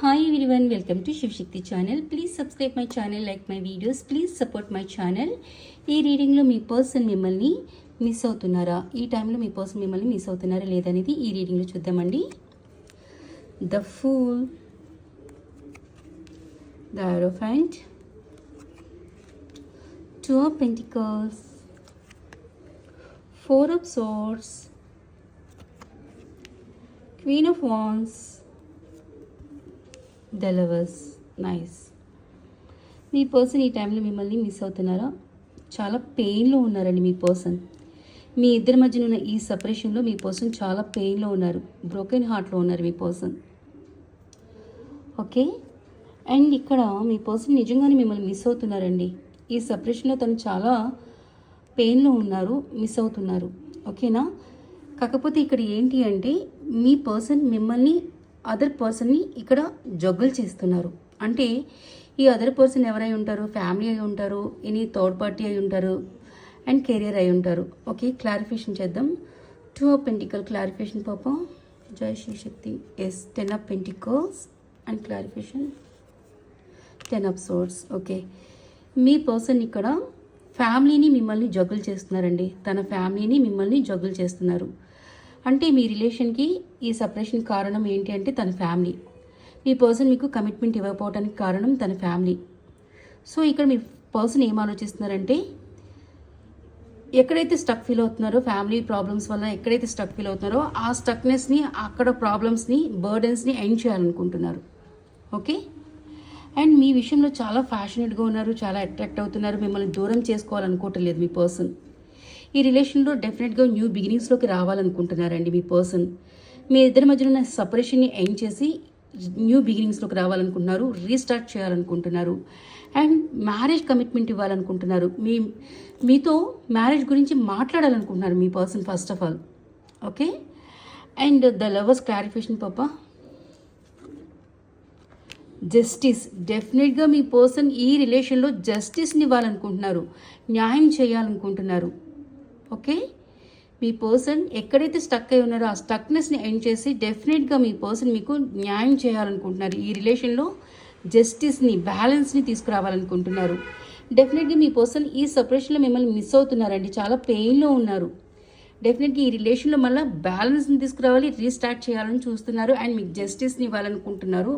Hi everyone, welcome to Shiv Shakti channel. Please subscribe my channel, like my videos. Please support my channel. ఈ రీడింగ్లో మీ person మిమ్మల్ని miss అవుతున్నారా, ఈ టైంలో మీ person మిమ్మల్ని miss అవుతున్నారా లేదనేది ఈ రీడింగ్లో చూద్దామండి. The fool, the hierophant, two of pentacles, four of swords, queen of wands, the lovers. Nice. Me person ఈ టైంలో మిమ్మల్ని మిస్ అవుతున్నారా, చాలా పెయిన్లో ఉన్నారండి మీ పర్సన్. మీ ఇద్దరి మధ్యన ఉన్న ఈ సపరేషన్లో మీ పర్సన్ చాలా పెయిన్లో ఉన్నారు, బ్రోకెన్ హార్ట్లో ఉన్నారు మీ పర్సన్. ఓకే, అండ్ ఇక్కడ మీ పర్సన్ నిజంగానే మిమ్మల్ని మిస్ అవుతున్నారండి. ఈ సపరేషన్లో తను చాలా పెయిన్లో ఉన్నారు, మిస్ అవుతున్నారు. ఓకేనా? కాకపోతే ఇక్కడ ఏంటి అంటే మీ పర్సన్ మిమ్మల్ని అదర్ పర్సన్ని ఇక్కడ జగ్గులు చేస్తున్నారు. అంటే ఈ అదర్ పర్సన్ ఎవరై ఉంటారు? ఫ్యామిలీ అయి ఉంటారు, ఎనీ థర్డ్ పార్టీ అయి ఉంటారు, అండ్ కెరియర్ అయి ఉంటారు. ఓకే, క్లారిఫికేషన్ చేద్దాం. టూ ఆఫ్ పెంటికల్ క్లారిఫికేషన్ పాప. జై Shivshakti. Yes, 10 of pentacles and clarification 10 of swords. Okay, మీ పర్సన్ ఇక్కడ ఫ్యామిలీని మిమ్మల్ని జగ్గులు చేస్తున్నారండి. తన ఫ్యామిలీని మిమ్మల్ని జగ్గులు చేస్తున్నారు. అంటే మీ రిలేషన్కి ఈ సపరేషన్ కారణం ఏంటి అంటే తన ఫ్యామిలీ. మీ పర్సన్ మీకు కమిట్మెంట్ ఇవ్వకపోవడానికి కారణం తన ఫ్యామిలీ. సో ఇక్కడ మీ పర్సన్ ఏం ఆలోచిస్తున్నారంటే ఎక్కడైతే స్టక్ ఫీల్ అవుతున్నారో, ఫ్యామిలీ ప్రాబ్లమ్స్ వల్ల ఎక్కడైతే స్టక్ ఫీల్ అవుతున్నారో ఆ స్టక్నెస్ని, అక్కడ ప్రాబ్లమ్స్ని, బర్డెన్స్ని ఎండ్ చేయాలనుకుంటున్నారు. ఓకే, అండ్ మీ విషయంలో చాలా ఫ్యాషనేట్గా ఉన్నారు, చాలా అట్రాక్ట్ అవుతున్నారు. మిమ్మల్ని దూరం చేసుకోవాలనుకోవటం లేదు మీ పర్సన్. ఈ రిలేషన్లో డెఫినెట్గా న్యూ బిగినింగ్స్లోకి రావాలనుకుంటున్నారండి మీ పర్సన్. మీ ఇద్దరి మధ్యన ఉన్న సపరేషన్ని ఎండ్ చేసి న్యూ బిగినింగ్స్లోకి రావాలనుకుంటున్నారు, రీస్టార్ట్ చేయాలనుకుంటున్నారు, అండ్ మ్యారేజ్ కమిట్మెంట్ ఇవ్వాలనుకుంటున్నారు. మీతో మ్యారేజ్ గురించి మాట్లాడాలనుకుంటున్నారు మీ person first of all. Okay, and the lovers clarification పాప. జస్టిస్. డెఫినెట్గా మీ పర్సన్ ఈ రిలేషన్లో జస్టిస్ని ఇవ్వాలనుకుంటున్నారు, న్యాయం చేయాలనుకుంటున్నారు. ఓకే, మీ పర్సన్ ఎక్కడైతే స్టక్ అయి ఉన్నారో ఆ స్టక్నెస్ని ఎండ్ చేసి డెఫినెట్గా మీ పర్సన్ మీకు న్యాయం చేయాలనుకుంటున్నారు. ఈ రిలేషన్లో జస్టిస్ని, బ్యాలెన్స్ని తీసుకురావాలనుకుంటున్నారు. డెఫినెట్గా మీ పర్సన్ ఈ సపరేషన్లో మిమ్మల్ని మిస్ అవుతున్నారండి, చాలా పెయిన్లో ఉన్నారు. డెఫినెట్గా ఈ రిలేషన్లో మళ్ళీ బ్యాలెన్స్ని తీసుకురావాలి, రీస్టార్ట్ చేయాలని చూస్తున్నారు, అండ్ మీకు జస్టిస్ని ఇవ్వాలనుకుంటున్నారు,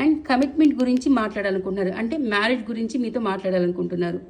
అండ్ కమిట్మెంట్ గురించి మాట్లాడాలనుకుంటున్నారు, అంటే మ్యారేజ్ గురించి మీతో మాట్లాడాలనుకుంటున్నారు.